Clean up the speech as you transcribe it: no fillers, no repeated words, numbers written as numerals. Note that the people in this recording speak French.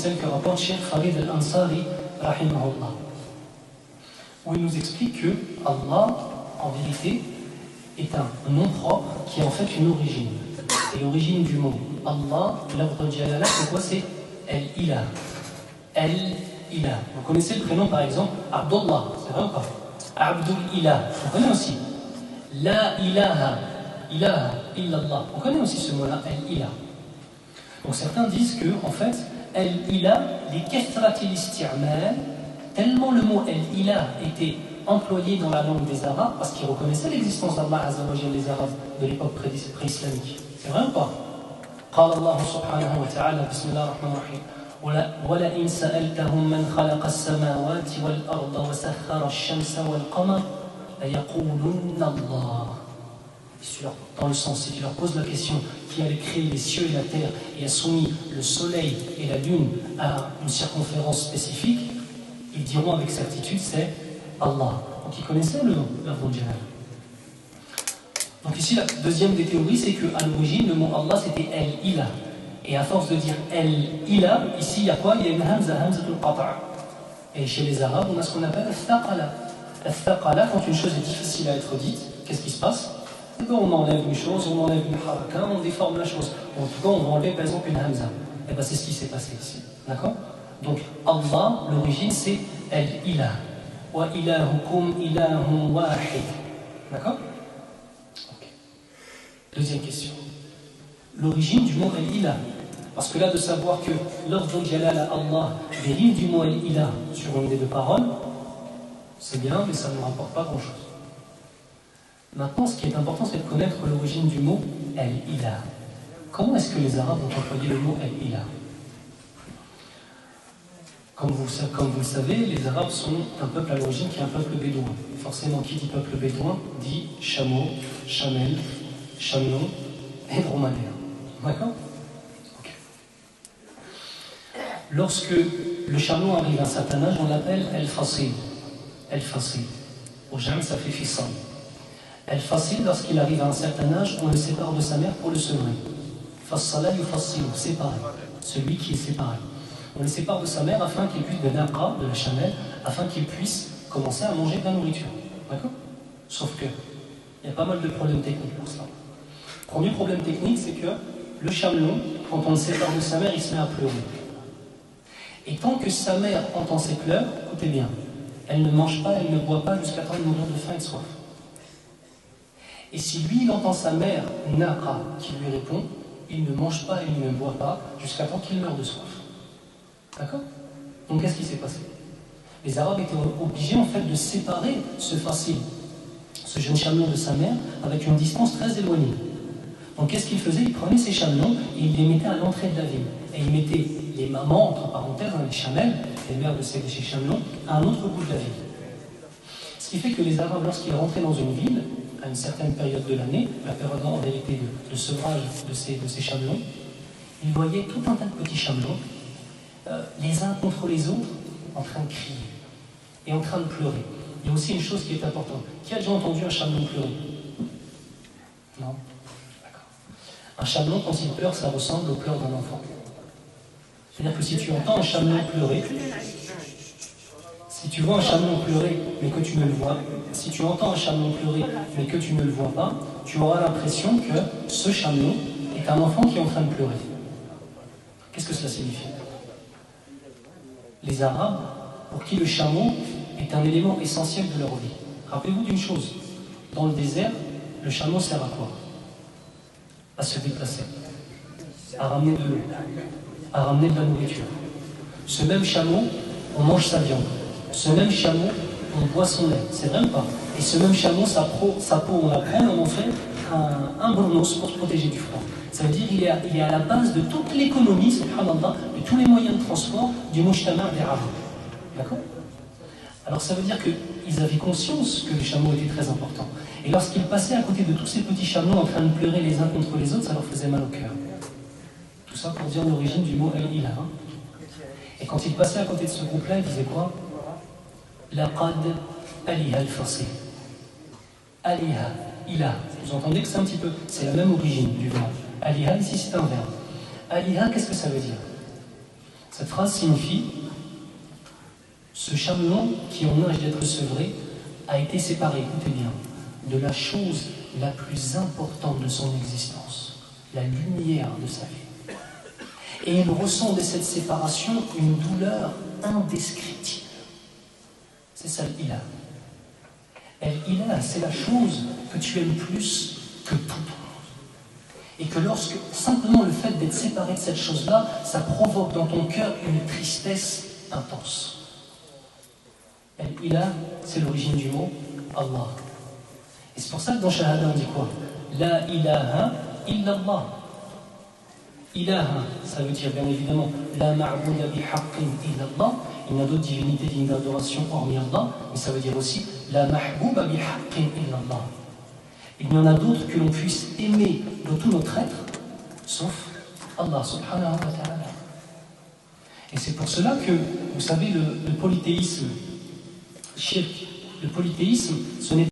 celle que rapporte Cheikh Farid al-Ansari, rahimahullah, où il nous explique que Allah, en vérité, est un nom propre qui a en fait une origine. Et l'origine du mot Allah, l'ordre de Jalala, c'est quoi? C'est El-Ilah. El-Ilah. Vous connaissez le prénom par exemple Abdullah, c'est vrai ou pas? Abdul Ilah, on connaît aussi. La ilaha, ilaha, illallah. On connaît aussi ce mot-là, El-Ilah. Donc certains disent que, en fait, El-Ilah, les kathratil isti'mal, tellement le mot El-Ilah était employé dans la langue des Arabes, parce qu'ils reconnaissaient l'existence d'Allah Azza wa Jalla, les Arabes de l'époque pré-islamique. C'est vrai ou pas? قال الله سبحانه وتعالى بسم الله الرحمن الرحيم ولئن سألتهم من خلق السماوات والأرض وسخر الشمس والقمر ليقولن الله. Dans le sens, si tu leur poses la question qui avait créé les cieux et la terre et a soumis le soleil et la lune à une circonférence spécifique, ils diront avec certitude c'est Allah. Donc ils connaissaient le nom, l'Ardul Jalal. Donc ici la deuxième des théories, c'est qu'à l'origine le mot Allah c'était El-Ilah. Et à force de dire El-Ilah, ici il y a quoi? Il y a une hamza, hamzatul qata'. Et chez les Arabes on a ce qu'on appelle al-thaqala. Al-thaqala, quand une chose est difficile à être dite, qu'est-ce qui se passe? On enlève une chose, on enlève une haraka, on déforme la chose. En tout cas, on va enlever par exemple une hamza. Et bien c'est ce qui s'est passé ici. D'accord? Donc Allah, l'origine c'est El-Ilah. Wa ilahukum ilahum wahid. D'accord? Ok. Deuxième question. L'origine du mot El-Ilah. Parce que là, de savoir que l'ordre Jalal à Allah dérive du mot El-Ilah sur une des deux paroles, c'est bien, mais ça ne nous rapporte pas grand-chose. Maintenant, ce qui est important, c'est de connaître l'origine du mot El-Ilah. Comment est-ce que les Arabes ont employé le mot El-Ilah? Comme vous le savez, les Arabes sont un peuple à l'origine qui est un peuple bédouin. Forcément, qui dit peuple bédouin dit chameau, chamel, chameau et dromadaire. D'accord? Ok. Lorsque le chameau arrive à un certain âge, on l'appelle El-Fasil. El-Fasil. Au jam, ça fait fissam. El-Fasil, lorsqu'il arrive à un certain âge, on le sépare de sa mère pour le sevrer. Fassala yufassilu, séparé. Celui qui est séparé. On le sépare de sa mère afin qu'il puisse, de naqa, de la chamelle, afin qu'il puisse commencer à manger de la nourriture. D'accord? Sauf que, il y a pas mal de problèmes techniques pour ça. Premier problème technique, c'est que le chamelon, quand on le sépare de sa mère, il se met à pleurer. Et tant que sa mère entend ses pleurs, écoutez bien, elle ne mange pas, elle ne boit pas jusqu'à temps de mourir de faim et de soif. Et si lui, il entend sa mère, Naqa, qui lui répond, il ne mange pas et il ne boit pas jusqu'à temps qu'il meure de soif. D'accord? Donc qu'est-ce qui s'est passé? Les Arabes étaient obligés en fait de séparer ce facile, ce jeune chamelon de sa mère, avec une distance très éloignée. Donc qu'est-ce qu'ils faisaient? Ils prenaient ces chamelons et ils les mettaient à l'entrée de la ville. Et ils mettaient les mamans, entre parenthèses, les chamelles, les mères de ces chamelons, à un autre bout de la ville. Ce qui fait que les Arabes, lorsqu'ils rentraient dans une ville, à une certaine période de l'année, la période en vérité de sevrage de ces chamelons, ils voyaient tout un tas de petits chamelons, les uns contre les autres, en train de crier et en train de pleurer. Il y a aussi une chose qui est importante. Qui a déjà entendu un chamelon pleurer? Non? D'accord. Un chamelon, quand il pleure, ça ressemble aux pleurs d'un enfant. C'est-à-dire que si tu entends un chamelon pleurer, si tu vois un chamelon pleurer, mais que tu ne le vois, si tu entends un chamelon pleurer, mais que tu ne le vois pas, tu auras l'impression que ce chamelon est un enfant qui est en train de pleurer. Qu'est-ce que cela signifie? Les Arabes, pour qui le chameau est un élément essentiel de leur vie. Rappelez-vous d'une chose, dans le désert, le chameau sert à quoi? À se déplacer, à ramener de l'eau, à ramener de la nourriture. Ce même chameau, on mange sa viande. Ce même chameau, on boit son lait, c'est vrai ou pas? Et ce même chameau, sa peau, on la prend et on en fait un bournos pour se protéger du froid. Ça veut dire qu'il est à la base de toute l'économie, subhanallah, de tous les moyens de transport du mujtama' des Arabes. D'accord? Alors ça veut dire qu'ils avaient conscience que les chameaux étaient très importants. Et lorsqu'ils passaient à côté de tous ces petits chameaux en train de pleurer les uns contre les autres, ça leur faisait mal au cœur. Tout ça pour dire l'origine du mot El-Ilah. Et quand ils passaient à côté de ce groupe-là, ils disaient quoi? Laqad aliha al-fasil. Aliha, ilah. Vous entendez que c'est un petit peu, c'est la même origine du verbe. Aliha, ici c'est un verbe. Aliha, qu'est-ce que ça veut dire? Cette phrase signifie ce chameau qui en âge d'être sevré a été séparé, écoutez bien, de la chose la plus importante de son existence, la lumière de sa vie. Et il ressent de cette séparation une douleur indescriptible. C'est ça l'ilah. L'ilah, c'est la chose que tu aimes plus que tout. Et que lorsque, simplement le fait d'être séparé de cette chose-là, ça provoque dans ton cœur une tristesse intense. Al-Ilah, c'est l'origine du mot Allah. Et c'est pour ça que dans Shahada on dit quoi? La ilaha illallah. Ilaha, ça veut dire bien évidemment La ma'bouda bihaqqin illallah. Il y a d'autres divinités dignes d'adoration hormis Allah, mais ça veut dire aussi La mahbouba bihaqqin illallah. Il y en a d'autres que l'on puisse aimer de tout notre être, sauf Allah subhanahu wa ta'ala. Et c'est pour cela que, vous savez, le polythéisme, shirk, le polythéisme, ce n'est